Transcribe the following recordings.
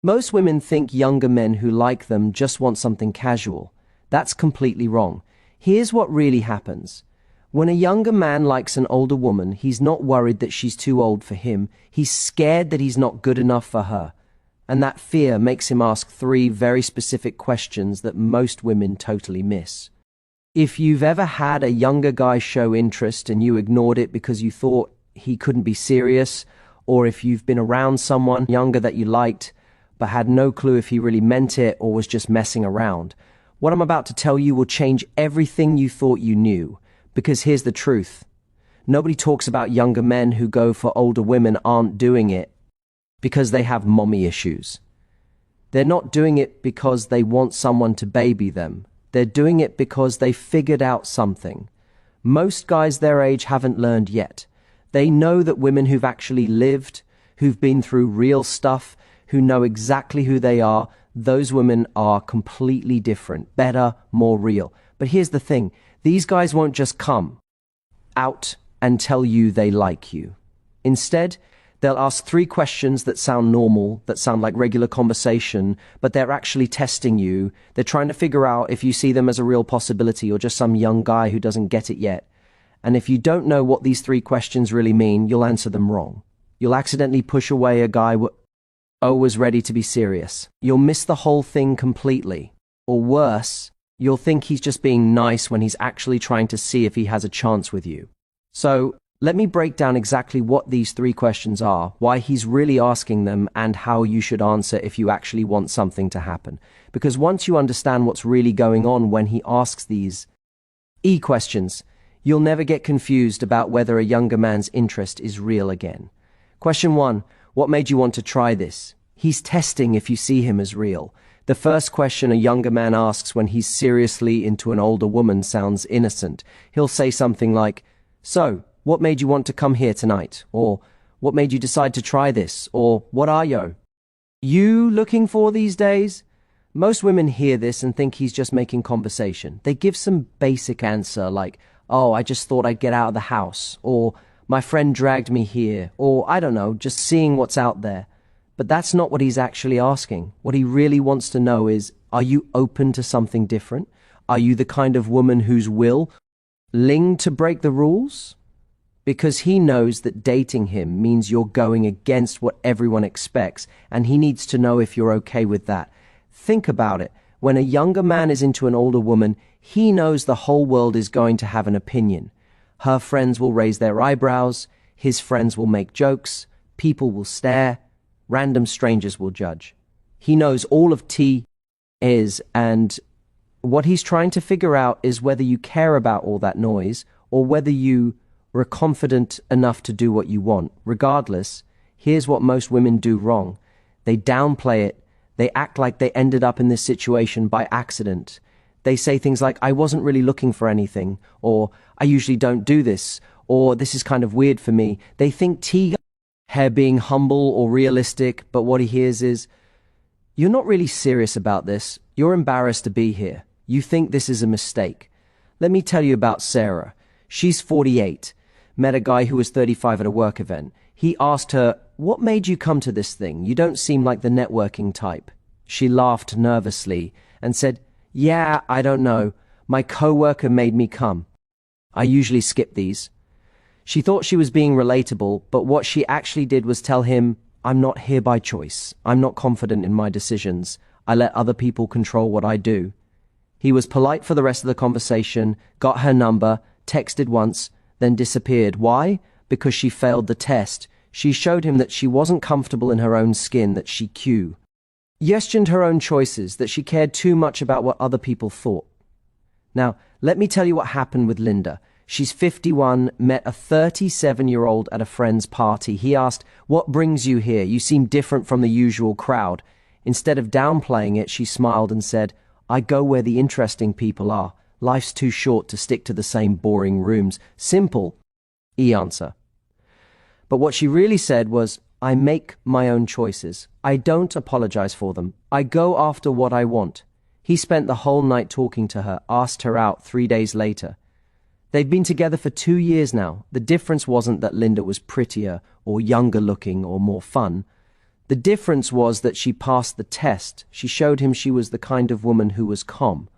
Most women think younger men who like them just want something casual. That's completely wrong. Here's what really happens. When a younger man likes an older woman, he's not worried that she's too old for him. He's scared that he's not good enough for her. And that fear makes him ask 3 very specific questions that most women totally miss. If you've ever had a younger guy show interest and you ignored it because you thought he couldn't be serious, or if you've been around someone younger that you liked but had no clue if he really meant it or was just messing around, what I'm about to tell you will change everything you thought you knew. Because here's the truth. Nobody talks about younger men who go for older women aren't doing it because they have mommy issues. They're not doing it because they want someone to baby them. They're doing it because they figured out something. Most guys their age haven't learned yet. They know that women who've actually lived, who've been through real stuff, who know exactly who they are, those women are completely different, better, more real. But here's the thing. These guys won't just come out and tell you they like you. Instead, they'll ask 3 questions that sound normal, that sound like regular conversation, but they're actually testing you. They're trying to figure out if you see them as a real possibility or just some young guy who doesn't get it yet. And if you don't know what these 3 questions really mean, you'll answer them wrong. You'll accidentally push away a guy who was ready to be serious. You'll miss the whole thing completely. Or worse, you'll think he's just being nice when he's actually trying to see if he has a chance with you. So, let me break down exactly what these 3 questions are, why he's really asking them, and how you should answer if you actually want something to happen. Because once you understand what's really going on when he asks these questions, you'll never get confused about whether a younger man's interest is real again. Question 1. What made you want to try this? He's testing if you see him as real. The first question a younger man asks when he's seriously into an older woman sounds innocent. He'll say something like, "So, what made you want to come here tonight?" Or, "What made you decide to try this?" Or, "What are you looking for these days?" Most women hear this and think he's just making conversation. They give some basic answer like, "Oh, I just thought I'd get out of the house," or "My friend dragged me here," or I don't know, just seeing what's out there. But that's not what he's actually asking. What he really wants to know is, are you open to something different? Are you the kind of woman whose willing to break the rules? Because he knows that dating him means you're going against what everyone expects, and he needs to know if you're okay with that. Think about it. When a younger man is into an older woman, he knows the whole world is going to have an opinion. Her friends will raise their eyebrows, his friends will make jokes, people will stare, random strangers will judge. He knows all of T is, and what he's trying to figure out is whether you care about all that noise or whether you are confident enough to do what you want. Regardless, here's what most women do wrong. They downplay it. They act like they ended up in this situation by accident. They say things like, "I wasn't really looking for anything," or "I usually don't do this," or "This is kind of weird for me." They think hair being humble or realistic, but what he hears is, "You're not really serious about this. You're embarrassed to be here. You think this is a mistake." Let me tell you about Sarah. She's 48, met a guy who was 35 at a work event. He asked her, "What made you come to this thing? You don't seem like the networking type." She laughed nervously and said, "Yeah, I don't know. My coworker made me come. I usually skip these." She thought she was being relatable, but what she actually did was tell him, "I'm not here by choice. I'm not confident in my decisions. I let other people control what I do." He was polite for the rest of the conversation, got her number, texted once, then disappeared. Why? Because she failed the test. She showed him that she wasn't comfortable in her own skin, that she questioned her own choices, that she cared too much about what other people thought. Now, let me tell you what happened with Linda. She's 51, met a 37-year-old at a friend's party. He asked, "What brings you here? You seem different from the usual crowd." Instead of downplaying it, she smiled and said, "I go where the interesting people are. Life's too short to stick to the same boring rooms." Simple, answer. But what she really said was, "I make my own choices. I don't apologize for them. I go after what I want." He spent the whole night talking to her, asked her out 3 days later. They'd been together for 2 years now. The difference wasn't that Linda was prettier or younger looking or more fun. The difference was that she passed the test. She showed him she was the kind of woman who was calm,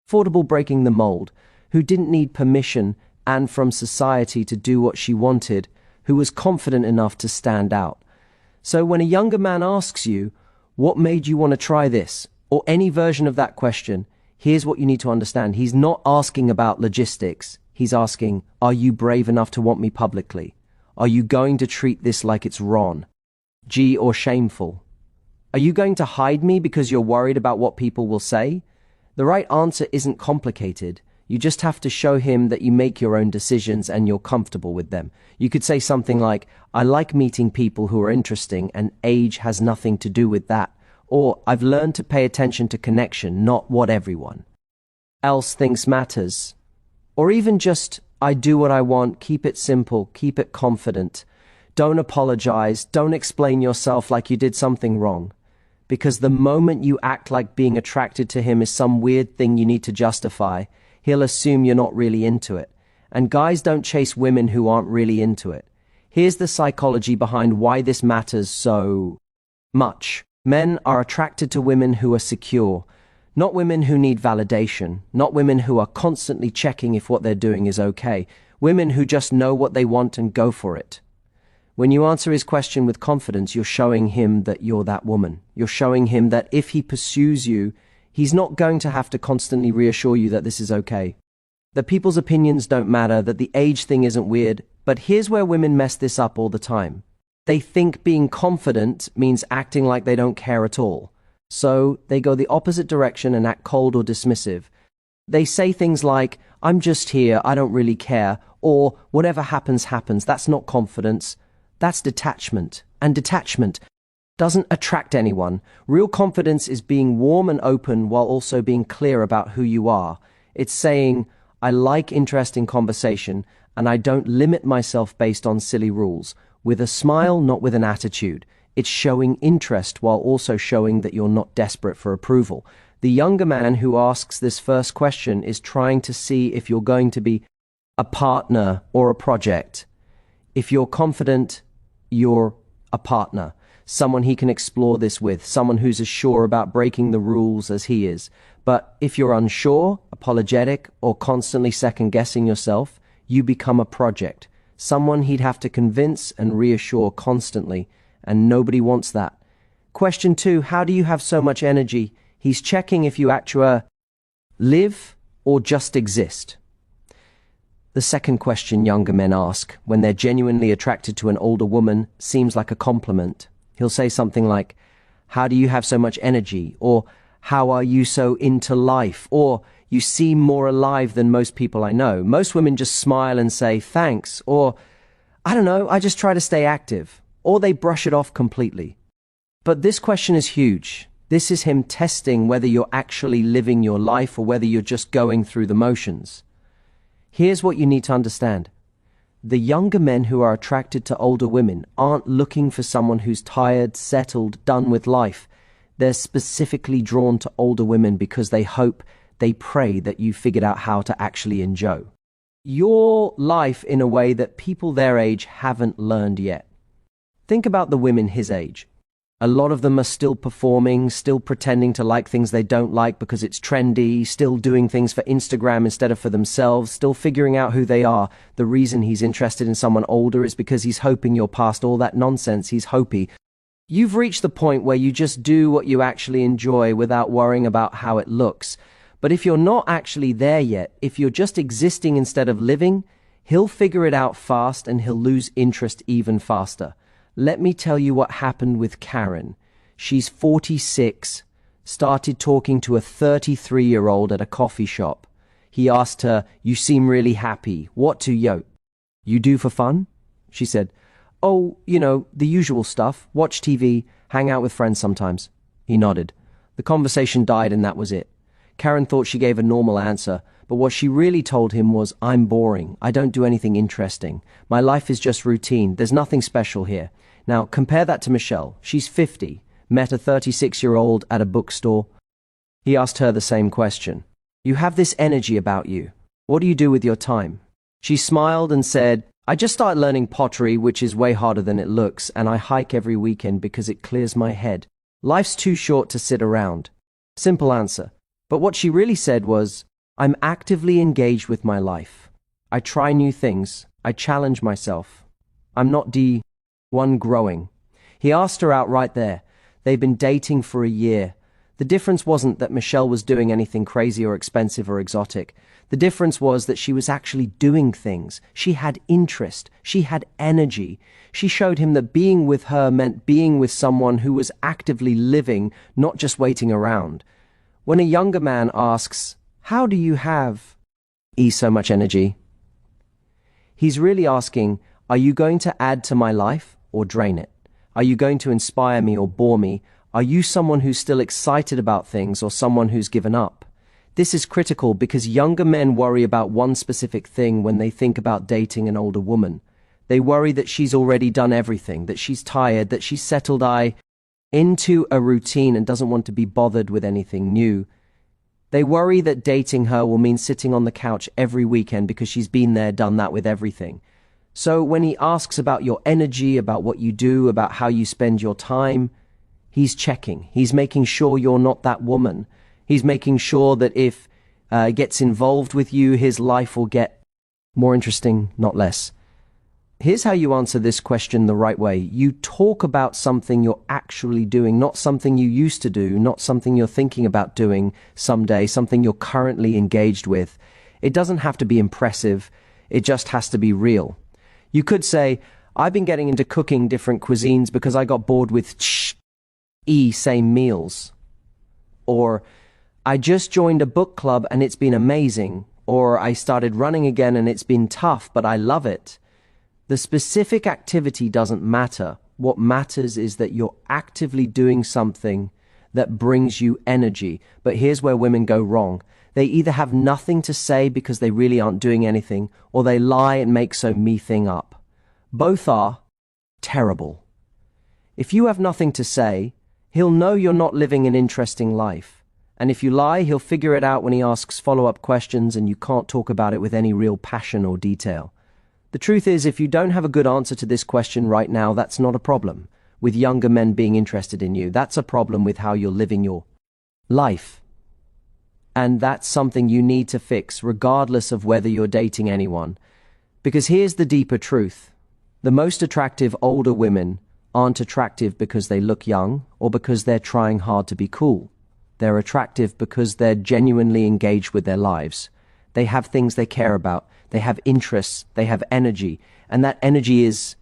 comfortable breaking the mold, who didn't need permission and from society to do what she wanted, who was confident enough to stand out. So when a younger man asks you, what made you want to try this, or any version of that question, here's what you need to understand. He's not asking about logistics. He's asking, are you brave enough to want me publicly? Are you going to treat this like it's wrong, or shameful? Are you going to hide me because you're worried about what people will say? The right answer isn't complicated. You just have to show him that you make your own decisions and you're comfortable with them. You could say something like, I like meeting people who are interesting and age has nothing to do with that. Or, I've learned to pay attention to connection, not what everyone else thinks matters. Or even just, I do what I want, keep it simple, keep it confident. Don't apologize, don't explain yourself like you did something wrong. Because the moment you act like being attracted to him is some weird thing you need to justify, he'll assume you're not really into it. And guys don't chase women who aren't really into it. Here's the psychology behind why this matters so much. Men are attracted to women who are secure, not women who need validation, not women who are constantly checking if what they're doing is okay, women who just know what they want and go for it. When you answer his question with confidence, you're showing him that you're that woman. You're showing him that if he pursues you, he's not going to have to constantly reassure you that this is okay, that people's opinions don't matter, that the age thing isn't weird. But here's where women mess this up all the time. They think being confident means acting like they don't care at all. So they go the opposite direction and act cold or dismissive. They say things like, I'm just here, I don't really care, or whatever happens, happens. That's not confidence. That's detachment. And detachment doesn't attract anyone. Real confidence is being warm and open while also being clear about who you are. It's saying, I like interesting conversation, and I don't limit myself based on silly rules. With a smile, not with an attitude. It's showing interest while also showing that you're not desperate for approval. The younger man who asks this first question is trying to see if you're going to be a partner or a project. If you're confident, you're a partner. Someone he can explore this with, someone who's as sure about breaking the rules as he is. But if you're unsure, apologetic, or constantly second-guessing yourself, you become a project. Someone he'd have to convince and reassure constantly, and nobody wants that. Question 2, how do you have so much energy? He's checking if you actually live or just exist. The second question younger men ask, when they're genuinely attracted to an older woman, seems like a compliment. He'll say something like, how do you have so much energy? Or, how are you so into life? Or, you seem more alive than most people I know. Most women just smile and say, thanks. Or, I don't know, I just try to stay active. Or they brush it off completely. But this question is huge. This is him testing whether you're actually living your life or whether you're just going through the motions. Here's what you need to understand. The younger men who are attracted to older women aren't looking for someone who's tired, settled, done with life. They're specifically drawn to older women because they hope, they pray that you figured out how to actually enjoy your life in a way that people their age haven't learned yet. Think about the women his age. A lot of them are still performing, still pretending to like things they don't like because it's trendy, still doing things for Instagram instead of for themselves, still figuring out who they are. The reason he's interested in someone older is because he's hoping you're past all that nonsense. He's hoping you've reached the point where you just do what you actually enjoy without worrying about how it looks. But if you're not actually there yet, if you're just existing instead of living, he'll figure it out fast and he'll lose interest even faster. Let me tell you what happened with Karen. She's 46, started talking to a 33-year-old at a coffee shop. He asked her, you seem really happy. What do you do for fun? She said, oh, the usual stuff. Watch TV, hang out with friends sometimes. He nodded. The conversation died and that was it. Karen thought she gave a normal answer, but what she really told him was, I'm boring. I don't do anything interesting. My life is just routine. There's nothing special here. Now, compare that to Michelle. She's 50, met a 36-year-old at a bookstore. He asked her the same question. You have this energy about you. What do you do with your time? She smiled and said, I just started learning pottery, which is way harder than it looks, and I hike every weekend because it clears my head. Life's too short to sit around. Simple answer. But what she really said was, I'm actively engaged with my life. I try new things. I challenge myself. I'm not the one growing. He asked her out right there. They've been dating for a year. The difference wasn't that Michelle was doing anything crazy or expensive or exotic. The difference was that she was actually doing things. She had interest. She had energy. She showed him that being with her meant being with someone who was actively living, not just waiting around. When a younger man asks, "How do you have so much energy?" he's really asking, are you going to add to my life or drain it? Are you going to inspire me or bore me? Are you someone who's still excited about things or someone who's given up? This is critical because younger men worry about one specific thing when they think about dating an older woman. They worry that she's already done everything, that she's tired, that she's settled into a routine and doesn't want to be bothered with anything new. They worry that dating her will mean sitting on the couch every weekend because she's been there, done that with everything. So when he asks about your energy, about what you do, about how you spend your time, he's checking. He's making sure you're not that woman. He's making sure that if he gets involved with you, his life will get more interesting, not less. Here's how you answer this question the right way. You talk about something you're actually doing, not something you used to do, not something you're thinking about doing someday, something you're currently engaged with. It doesn't have to be impressive. It just has to be real. You could say, I've been getting into cooking different cuisines because I got bored with same meals. Or, I just joined a book club and it's been amazing. Or, I started running again and it's been tough, but I love it. The specific activity doesn't matter. What matters is that you're actively doing something that brings you energy. But here's where women go wrong. They either have nothing to say because they really aren't doing anything, or they lie and make some me thing up. Both are terrible. If you have nothing to say, he'll know you're not living an interesting life. And if you lie, he'll figure it out when he asks follow-up questions and you can't talk about it with any real passion or detail. The truth is, if you don't have a good answer to this question right now, that's not a problem with younger men being interested in you. That's a problem with how you're living your life. And that's something you need to fix regardless of whether you're dating anyone. Because here's the deeper truth. The most attractive older women aren't attractive because they look young or because they're trying hard to be cool. They're attractive because they're genuinely engaged with their lives. They have things they care about. They have interests, they have energy, and that energy is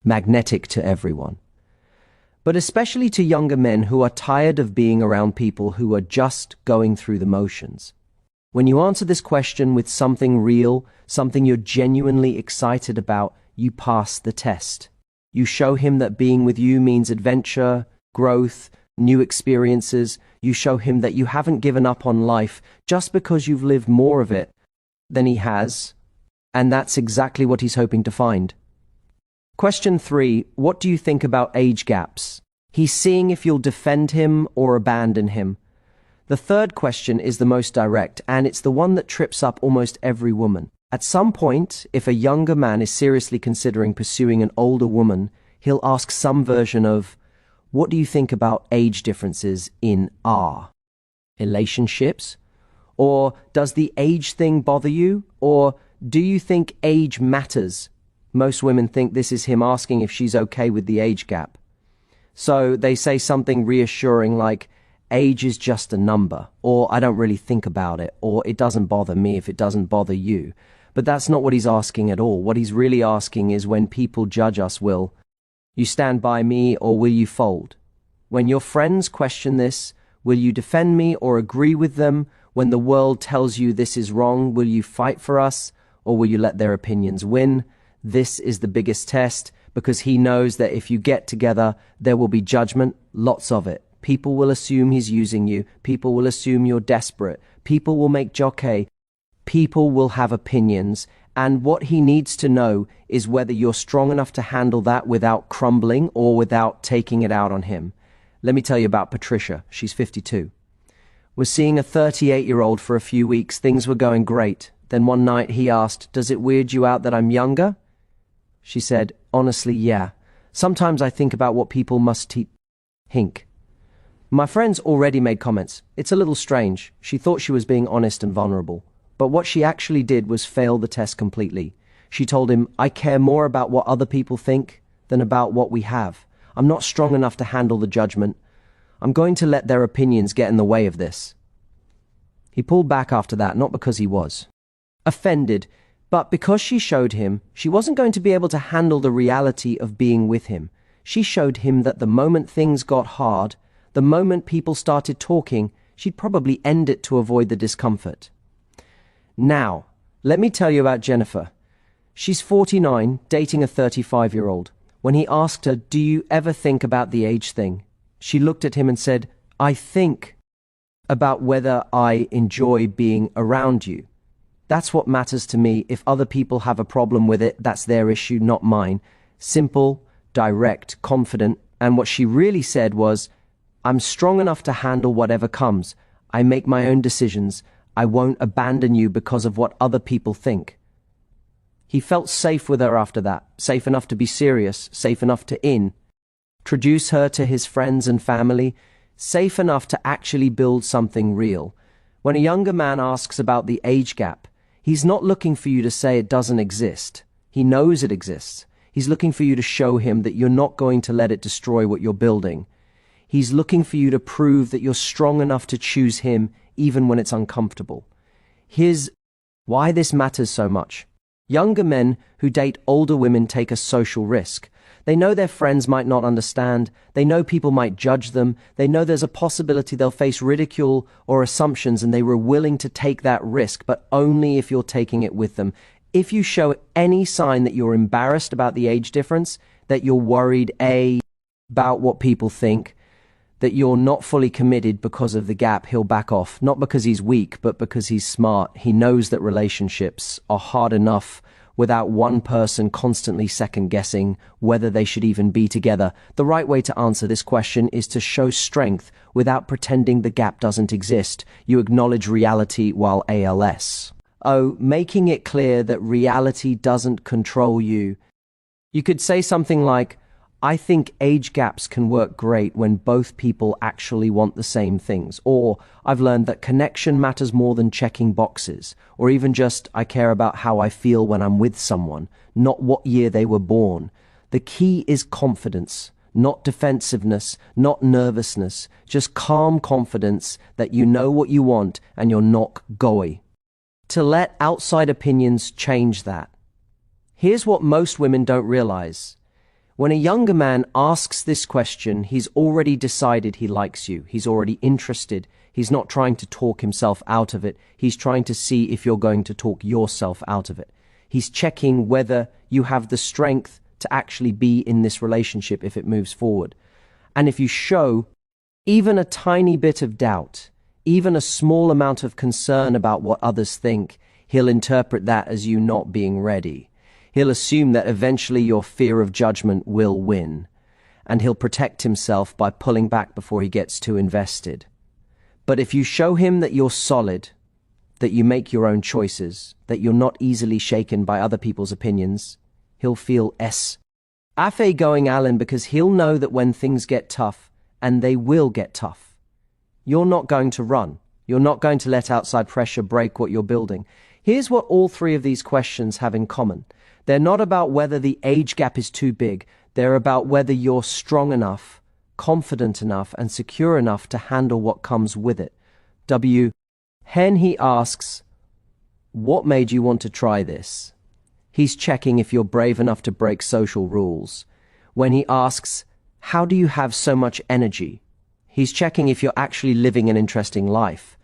magnetic to everyone. But especially to younger men who are tired of being around people who are just going through the motions. When you answer this question with something real, something you're genuinely excited about, you pass the test. You show him that being with you means adventure, growth, new experiences. You show him that you haven't given up on life just because you've lived more of it than he has. And that's exactly what he's hoping to find. Question 3. What do you think about age gaps? He's seeing if you'll defend him or abandon him. The third question is the most direct, and it's the one that trips up almost every woman. At some point, if a younger man is seriously considering pursuing an older woman, he'll ask some version of, what do you think about age differences in our relationships? Or does the age thing bother you? Or do you think age matters? Most women think this is him asking if she's okay with the age gap. So they say something reassuring like, age is just a number, or I don't really think about it, or it doesn't bother me if it doesn't bother you. But that's not what he's asking at all. What he's really asking is, when people judge us, will you stand by me or will you fold? When your friends question this, will you defend me or agree with them? When the world tells you this is wrong, will you fight for us? Or will you let their opinions win? This is the biggest test, because he knows that if you get together, there will be judgment, lots of it. People will assume he's using you. People will assume you're desperate. People will make jockey. People will have opinions. And what he needs to know is whether you're strong enough to handle that without crumbling or without taking it out on him. Let me tell you about Patricia. She's 52. Was seeing a 38-year-old for a few weeks. Things were going great. Then one night he asked, does it weird you out that I'm younger? She said, "Honestly, yeah. Sometimes I think about what people must hink." My friends already made comments. It's a little strange. She thought she was being honest and vulnerable. But what she actually did was fail the test completely. She told him, "I care more about what other people think than about what we have. I'm not strong enough to handle the judgment. I'm going to let their opinions get in the way of this." He pulled back after that, not because he was offended, but because she showed him she wasn't going to be able to handle the reality of being with him. She showed him that the moment things got hard, the moment people started talking, she'd probably end it to avoid the discomfort. Now, let me tell you about Jennifer. She's 49, dating a 35-year-old. When he asked her, "Do you ever think about the age thing?" she looked at him and said, "I think about whether I enjoy being around you. That's what matters to me. If other people have a problem with it, that's their issue, not mine." Simple, direct, confident, and what she really said was, "I'm strong enough to handle whatever comes. I make my own decisions. I won't abandon you because of what other people think." He felt safe with her after that, safe enough to be serious, safe enough to introduce her to his friends and family, safe enough to actually build something real. When a younger man asks about the age gap, he's not looking for you to say it doesn't exist. He knows it exists. He's looking for you to show him that you're not going to let it destroy what you're building. He's looking for you to prove that you're strong enough to choose him even when it's uncomfortable. Here's why this matters so much. Younger men who date older women take a social risk. They know their friends might not understand. They know people might judge them. They know there's a possibility they'll face ridicule or assumptions, and they were willing to take that risk, but only if you're taking it with them. If you show any sign that you're embarrassed about the age difference, that you're worried, about what people think, that you're not fully committed because of the gap, he'll back off. Not because he's weak, but because he's smart. He knows that relationships are hard enough without one person constantly second-guessing whether they should even be together. The right way to answer this question is to show strength without pretending the gap doesn't exist. You acknowledge reality while making it clear that reality doesn't control you. You could say something like, "I think age gaps can work great when both people actually want the same things." Or, "I've learned that connection matters more than checking boxes." Or even just, "I care about how I feel when I'm with someone, not what year they were born." The key is confidence, not defensiveness, not nervousness, just calm confidence that you know what you want and you're not going to let outside opinions change that. Here's what most women don't realize. When a younger man asks this question, he's already decided he likes you. He's already interested. He's not trying to talk himself out of it. He's trying to see if you're going to talk yourself out of it. He's checking whether you have the strength to actually be in this relationship if it moves forward. And if you show even a tiny bit of doubt, even a small amount of concern about what others think, he'll interpret that as you not being ready. He'll assume that eventually your fear of judgment will win, and he'll protect himself by pulling back before he gets too invested. But if you show him that you're solid, that you make your own choices, that you're not easily shaken by other people's opinions, he'll feel going Alan, because he'll know that when things get tough, and they will get tough, you're not going to run. You're not going to let outside pressure break what you're building. Here's what all three of these questions have in common. They're not about whether the age gap is too big. They're about whether you're strong enough, confident enough, and secure enough to handle what comes with it. He asks, "What made you want to try this?" He's checking if you're brave enough to break social rules. When he asks, "How do you have so much energy?" he's checking if you're actually living an interesting life.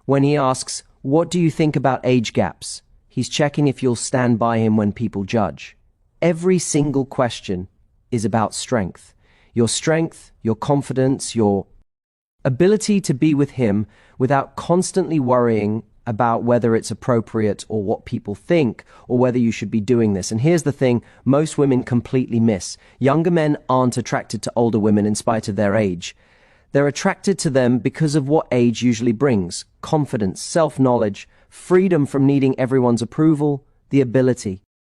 When he asks, "What do you think about age gaps?" he's checking if you'll stand by him when people judge. Every single question is about strength. Your strength, your confidence, your ability to be with him without constantly worrying about whether it's appropriate or what people think or whether you should be doing this. And here's the thing most women completely miss. Younger men aren't attracted to older women in spite of their age. They're attracted to them because of what age usually brings: confidence, self-knowledge, freedom from needing everyone's approval, the ability